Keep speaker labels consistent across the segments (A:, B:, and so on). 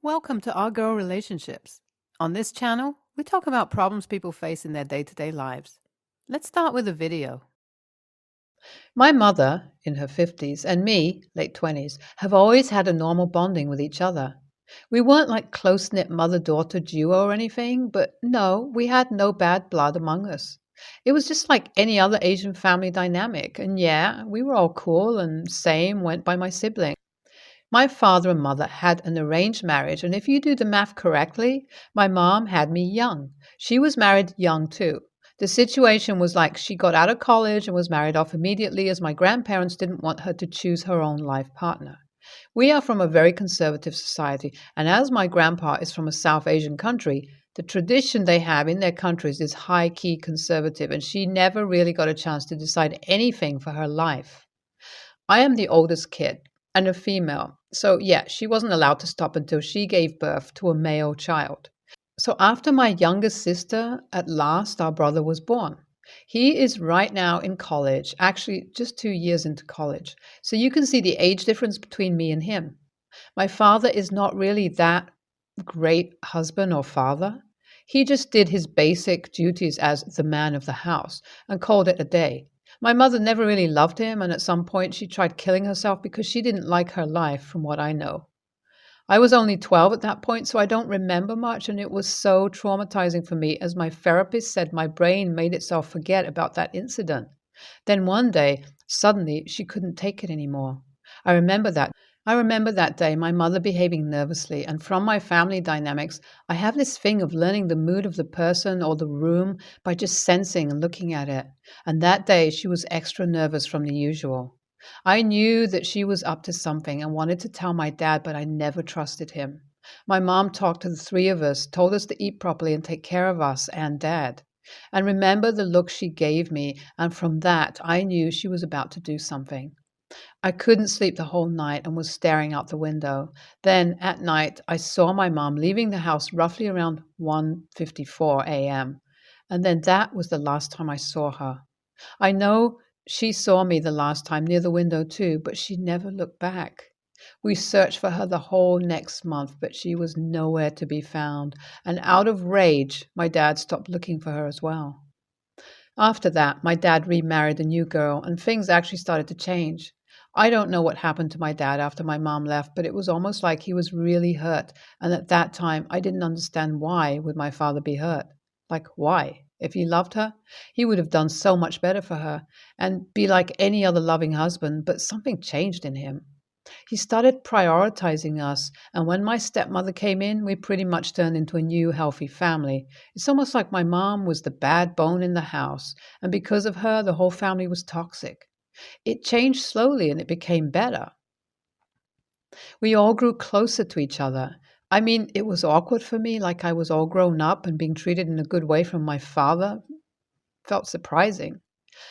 A: Welcome to Our Girl Relationships. On this channel, we talk about problems people face in their day-to-day lives. Let's start with a video. My mother, in her 50s, and me, late 20s, have always had a normal bonding with each other. We weren't like close-knit mother-daughter duo or anything, but no, we had no bad blood among us. It was just like any other Asian family dynamic, and yeah, we were all cool and same went by my siblings. My father and mother had an arranged marriage, and if you do the math correctly, my mom had me young. She was married young too. The situation was like she got out of college and was married off immediately as my grandparents didn't want her to choose her own life partner. We are from a very conservative society, and as my grandpa is from a South Asian country, the tradition they have in their countries is high key conservative, and she never really got a chance to decide anything for her life. I am the oldest kid and a female. So, yeah, she wasn't allowed to stop until she gave birth to a male child. So, after my youngest sister, at last our brother was born. He is right now in college, actually just 2 years into college. So, you can see the age difference between me and him. My father is not really that great husband or father. He just did his basic duties as the man of the house and called it a day. My mother never really loved him, and at some point she tried killing herself because she didn't like her life, from what I know. I was only 12 at that point, so I don't remember much, and it was so traumatizing for me, as my therapist said my brain made itself forget about that incident. Then one day, suddenly, she couldn't take it anymore. I remember that. I remember that day, my mother behaving nervously, and from my family dynamics, I have this thing of learning the mood of the person or the room by just sensing and looking at it. And that day, she was extra nervous from the usual. I knew that she was up to something and wanted to tell my dad, but I never trusted him. My mom talked to the three of us, told us to eat properly and take care of us and dad. And remember the look she gave me, and from that, I knew she was about to do something. I couldn't sleep the whole night and was staring out the window. Then at night, I saw my mom leaving the house roughly around 1:54 a.m. And then that was the last time I saw her. I know she saw me the last time near the window too, but she never looked back. We searched for her the whole next month, but she was nowhere to be found. And out of rage, my dad stopped looking for her as well. After that, my dad remarried a new girl, and things actually started to change. I don't know what happened to my dad after my mom left, but it was almost like he was really hurt. And at that time, I didn't understand why would my father be hurt. Like, why? If he loved her, he would have done so much better for her and be like any other loving husband, but something changed in him. He started prioritizing us, and when my stepmother came in, we pretty much turned into a new healthy family. It's almost like my mom was the bad bone in the house, and because of her, the whole family was toxic. It changed slowly and it became better. We all grew closer to each other. I mean, it was awkward for me, like I was all grown up and being treated in a good way from my father. Felt surprising.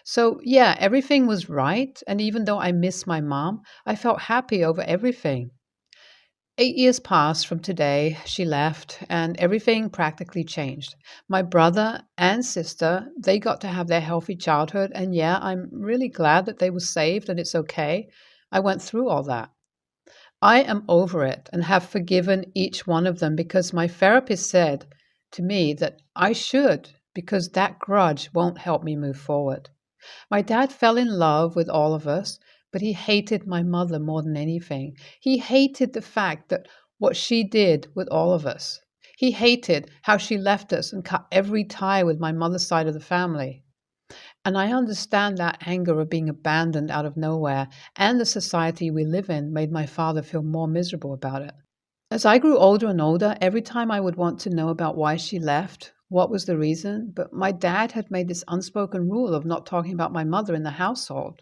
A: So, yeah, everything was right. And even though I miss my mom, I felt happy over everything. 8 years passed from today, she left, and everything practically changed. My brother and sister, they got to have their healthy childhood, and yeah, I'm really glad that they were saved and it's okay. I went through all that. I am over it and have forgiven each one of them because my therapist said to me that I should, because that grudge won't help me move forward. My dad fell in love with all of us, but he hated my mother more than anything. He hated the fact that what she did with all of us. He hated how she left us and cut every tie with my mother's side of the family. And I understand that anger of being abandoned out of nowhere, and the society we live in made my father feel more miserable about it. As I grew older and older, every time I would want to know about why she left, what was the reason, but my dad had made this unspoken rule of not talking about my mother in the household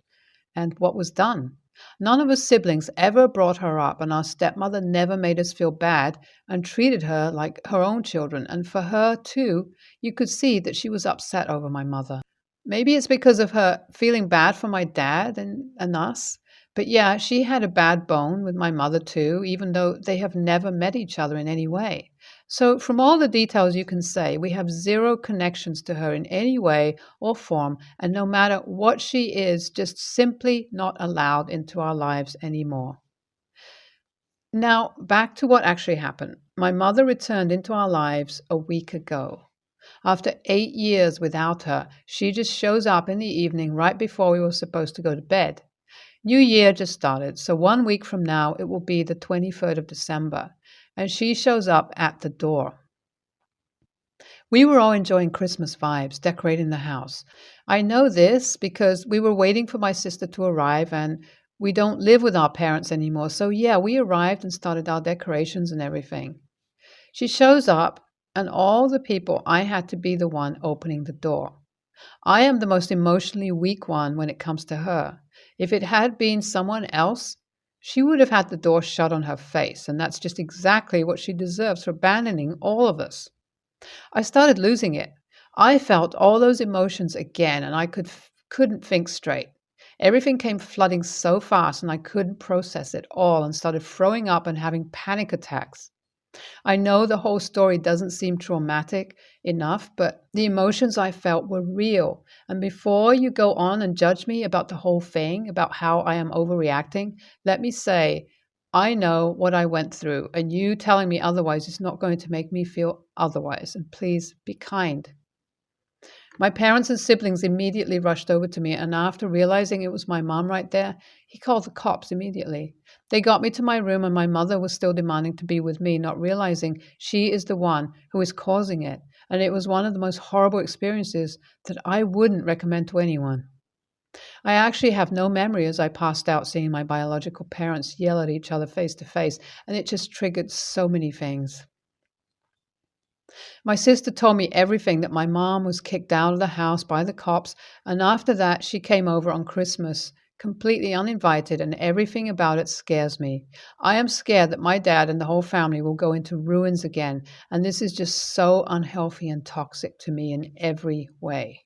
A: and what was done. None of us siblings ever brought her up, and our stepmother never made us feel bad and treated her like her own children. And for her, too, you could see that she was upset over my mother. Maybe it's because of her feeling bad for my dad and us. But yeah, she had a bad bone with my mother too, even though they have never met each other in any way. So, from all the details, you can say we have zero connections to her in any way or form, and no matter what she is, just simply not allowed into our lives anymore. Now, back to what actually happened. My mother returned into our lives a week ago. After 8 years without her, she just shows up in the evening right before we were supposed to go to bed. New Year just started, so 1 week from now it will be the 23rd of December, and she shows up at the door. We were all enjoying Christmas vibes, decorating the house. I know this because we were waiting for my sister to arrive, and we don't live with our parents anymore, so yeah, we arrived and started our decorations and everything. She shows up, and all the people, I had to be the one opening the door. I am the most emotionally weak one when it comes to her. If it had been someone else, she would have had the door shut on her face, and that's just exactly what she deserves for abandoning all of us. I started losing it. I felt all those emotions again, and I couldn't think straight. Everything came flooding so fast, and I couldn't process it all and started throwing up and having panic attacks. I know the whole story doesn't seem traumatic enough, but the emotions I felt were real. And before you go on and judge me about the whole thing, about how I am overreacting, let me say, I know what I went through, and you telling me otherwise is not going to make me feel otherwise. And please be kind. My parents and siblings immediately rushed over to me, and after realizing it was my mom right there, he called the cops immediately. They got me to my room, and my mother was still demanding to be with me, not realizing she is the one who is causing it. And it was one of the most horrible experiences that I wouldn't recommend to anyone. I actually have no memory as I passed out seeing my biological parents yell at each other face to face, and it just triggered so many things. My sister told me everything that my mom was kicked out of the house by the cops, and after that, she came over on Christmas, completely uninvited, and everything about it scares me. I am scared that my dad and the whole family will go into ruins again, and this is just so unhealthy and toxic to me in every way.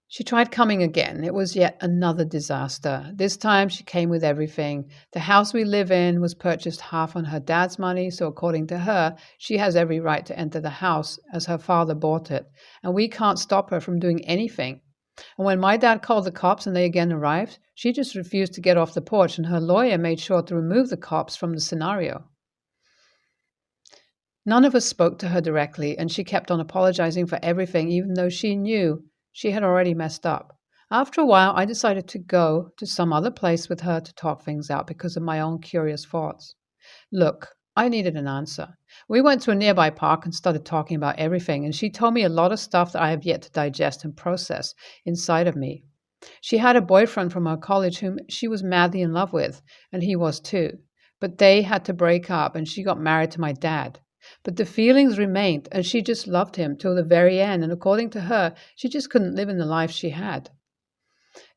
A: She tried coming again. It was yet another disaster. This time she came with everything. The house we live in was purchased half on her dad's money, so according to her, she has every right to enter the house as her father bought it, and we can't stop her from doing anything. And when my dad called the cops and they again arrived, she just refused to get off the porch, and her lawyer made sure to remove the cops from the scenario. None of us spoke to her directly, and she kept on apologizing for everything, even though she knew she had already messed up. After a while, I decided to go to some other place with her to talk things out because of my own curious thoughts. Look, I needed an answer. We went to a nearby park and started talking about everything, and she told me a lot of stuff that I have yet to digest and process inside of me. She had a boyfriend from her college whom she was madly in love with, and he was too. But they had to break up, and she got married to my dad. But the feelings remained, and she just loved him till the very end, and according to her, she just couldn't live in the life she had.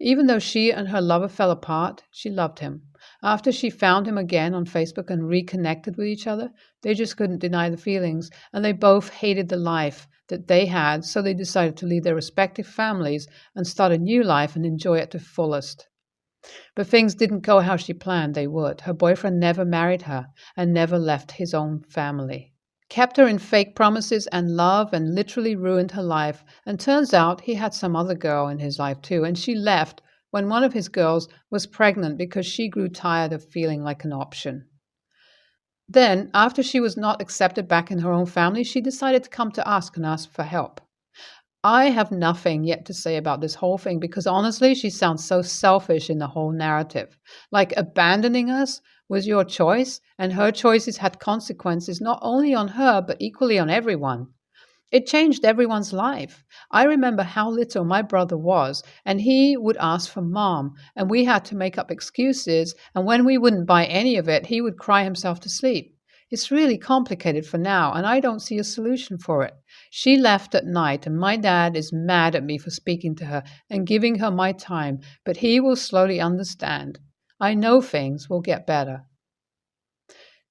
A: Even though she and her lover fell apart, she loved him. After she found him again on Facebook and reconnected with each other, they just couldn't deny the feelings, and they both hated the life that they had, so they decided to leave their respective families and start a new life and enjoy it to fullest. But things didn't go how she planned they would. Her boyfriend never married her and never left his own family. Kept her in fake promises and love and literally ruined her life. And turns out he had some other girl in his life too, and she left when one of his girls was pregnant because she grew tired of feeling like an option. Then, after she was not accepted back in her own family, she decided to come to us and ask for help. I have nothing yet to say about this whole thing because honestly, she sounds so selfish in the whole narrative. Like abandoning us was your choice, and her choices had consequences not only on her, but equally on everyone. It changed everyone's life. I remember how little my brother was, and he would ask for mom, and we had to make up excuses, and when we wouldn't buy any of it, he would cry himself to sleep. It's really complicated for now, and I don't see a solution for it. She left at night, and my dad is mad at me for speaking to her and giving her my time, but he will slowly understand. I know things will get better.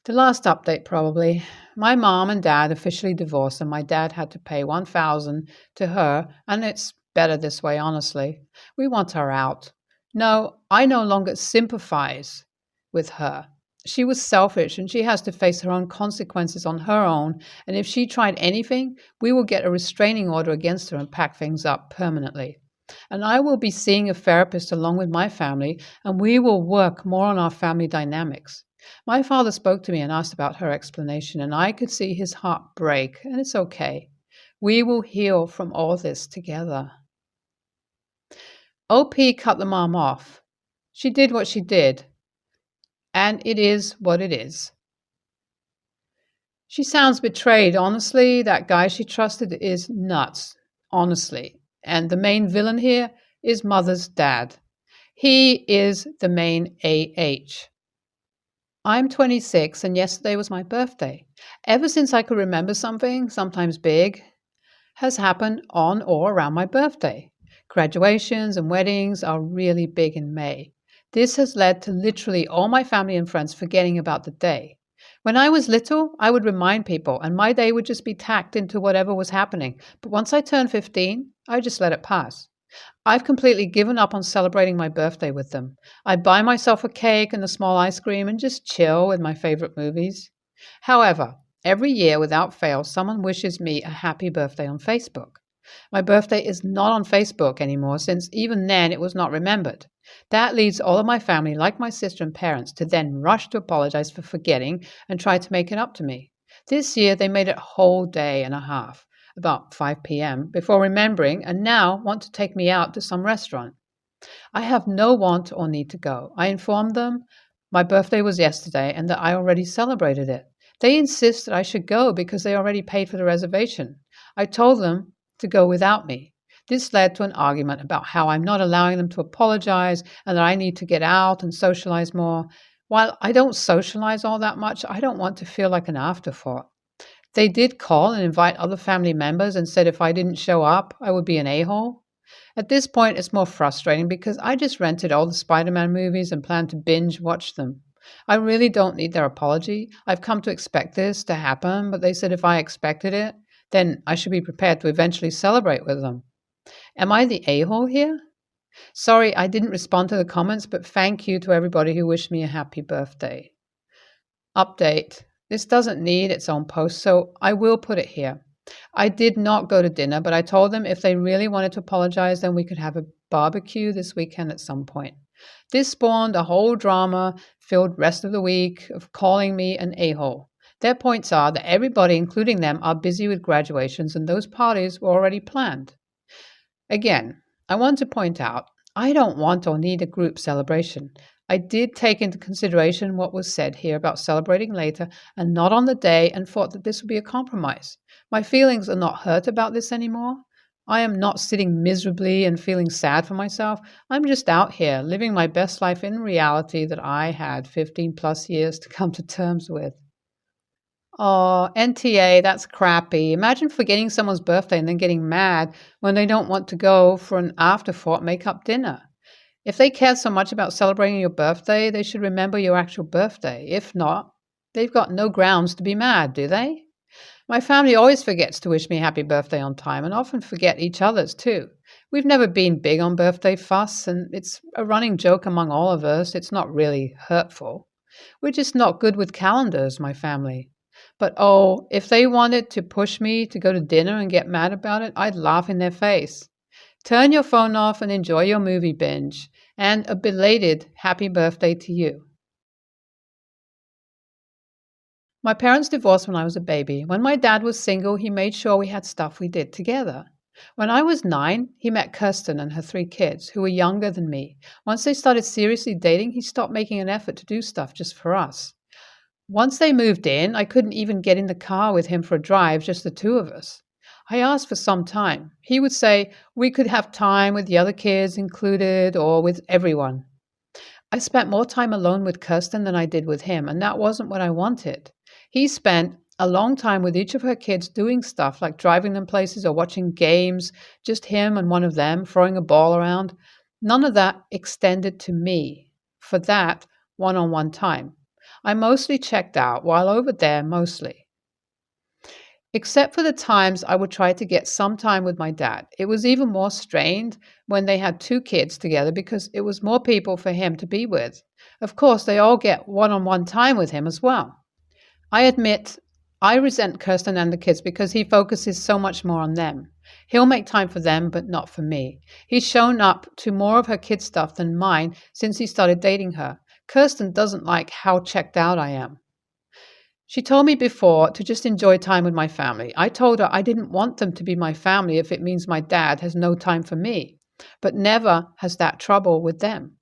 A: The last update, probably. My mom and dad officially divorced, and my dad had to pay 1,000 to her, and it's better this way, honestly. We want her out. No, I no longer sympathize with her. She was selfish and she has to face her own consequences on her own. And if she tried anything, we will get a restraining order against her and pack things up permanently. And I will be seeing a therapist along with my family, and we will work more on our family dynamics. My father spoke to me and asked about her explanation, and I could see his heart break, and it's okay. We will heal from all this together. OP cut the mom off. She did what she did, and it is what it is. She sounds betrayed. Honestly, that guy she trusted is nuts. Honestly. And the main villain here is Mother's dad. He is the main AH. I'm 26 and yesterday was my birthday. Ever since I could remember something, sometimes big, has happened on or around my birthday. Graduations and weddings are really big in May. This has led to literally all my family and friends forgetting about the day. When I was little, I would remind people, and my day would just be tacked into whatever was happening. But once I turned 15, I just let it pass. I've completely given up on celebrating my birthday with them. I buy myself a cake and a small ice cream and just chill with my favorite movies. However, every year without fail, someone wishes me a happy birthday on Facebook. My birthday is not on Facebook anymore since even then it was not remembered. That leads all of my family, like my sister and parents, to then rush to apologize for forgetting and try to make it up to me. This year they made it a whole day and a half, about 5 p.m., before remembering and now want to take me out to some restaurant. I have no want or need to go. I informed them my birthday was yesterday and that I already celebrated it. They insist that I should go because they already paid for the reservation. I told them to go without me. This led to an argument about how I'm not allowing them to apologize and that I need to get out and socialize more. While I don't socialize all that much, I don't want to feel like an afterthought. They did call and invite other family members and said if I didn't show up, I would be an a-hole. At this point, it's more frustrating because I just rented all the Spider-Man movies and plan to binge watch them. I really don't need their apology. I've come to expect this to happen, but they said if I expected it, then I should be prepared to eventually celebrate with them. Am I the a-hole here? Sorry, I didn't respond to the comments, but thank you to everybody who wished me a happy birthday. Update. This doesn't need its own post, so I will put it here. I did not go to dinner, but I told them if they really wanted to apologize, then we could have a barbecue this weekend at some point. This spawned a whole drama-filled rest of the week of calling me an a-hole. Their points are that everybody, including them, are busy with graduations and those parties were already planned. Again, I want to point out, I don't want or need a group celebration. I did take into consideration what was said here about celebrating later and not on the day and thought that this would be a compromise. My feelings are not hurt about this anymore. I am not sitting miserably and feeling sad for myself. I'm just out here living my best life in reality that I had 15 plus years to come to terms with. Oh, NTA, that's crappy. Imagine forgetting someone's birthday and then getting mad when they don't want to go for an afterthought make-up dinner. If they care so much about celebrating your birthday, they should remember your actual birthday. If not, they've got no grounds to be mad, do they? My family always forgets to wish me happy birthday on time and often forget each other's too. We've never been big on birthday fuss, and it's a running joke among all of us. It's not really hurtful. We're just not good with calendars, my family. But oh, if they wanted to push me to go to dinner and get mad about it, I'd laugh in their face. Turn your phone off and enjoy your movie binge. And a belated happy birthday to you. My parents divorced when I was a baby. When my dad was single, he made sure we had stuff we did together. When I was 9, he met Kirsten and her 3 kids, who were younger than me. Once they started seriously dating, he stopped making an effort to do stuff just for us. Once they moved in, I couldn't even get in the car with him for a drive, just the 2 of us. I asked for some time. He would say we could have time with the other kids included or with everyone. I spent more time alone with Kirsten than I did with him, and that wasn't what I wanted. He spent a long time with each of her kids doing stuff like driving them places or watching games, just him and one of them throwing a ball around. None of that extended to me for that one-on-one time. I mostly checked out while over there mostly. except for the times I would try to get some time with my dad. It was even more strained when they had two kids together because it was more people for him to be with. Of course, they all get one-on-one time with him as well. I admit I resent Kirsten and the kids because he focuses so much more on them. He'll make time for them, but not for me. He's shown up to more of her kid stuff than mine since he started dating her. Kirsten doesn't like how checked out I am. She told me before to just enjoy time with my family. I told her I didn't want them to be my family if it means my dad has no time for me, but never has that trouble with them.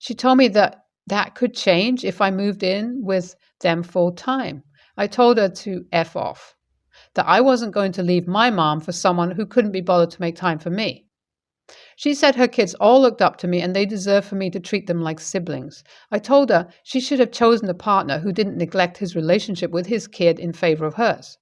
A: She told me that that could change if I moved in with them full time. I told her to F off, that I wasn't going to leave my mom for someone who couldn't be bothered to make time for me. She said her kids all looked up to me and they deserve for me to treat them like siblings. I told her she should have chosen a partner who didn't neglect his relationship with his kid in favor of hers.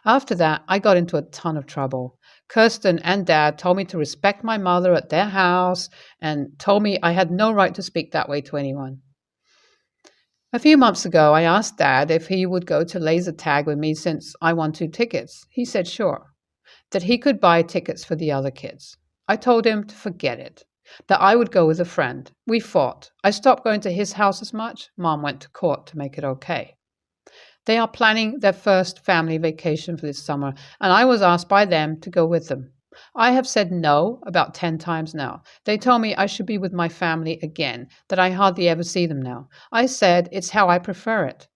A: After that, I got into a ton of trouble. Kirsten and Dad told me to respect my mother at their house and told me I had no right to speak that way to anyone. A few months ago, I asked Dad if he would go to laser tag with me since I won 2 tickets. He said sure, that he could buy tickets for the other kids. I told him to forget it, that I would go with a friend. We fought. I stopped going to his house as much. Mom went to court to make it okay. They are planning their first family vacation for this summer, and I was asked by them to go with them. I have said no about 10 times now. They told me I should be with my family again, that I hardly ever see them now. I said it's how I prefer it.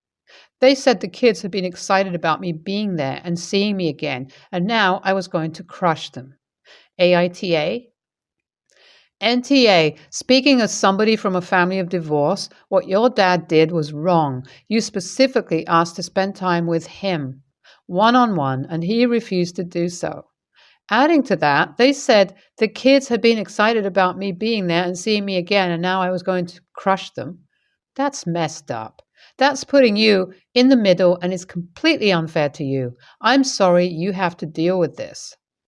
A: They said the kids had been excited about me being there and seeing me again, and now I was going to crush them. AITA? NTA, speaking as somebody from a family of divorce, what your dad did was wrong. You specifically asked to spend time with him, one-on-one, and he refused to do so. Adding to that, they said the kids had been excited about me being there and seeing me again, and now I was going to crush them. That's messed up. That's putting you in the middle and is completely unfair to you. I'm sorry you have to deal with this.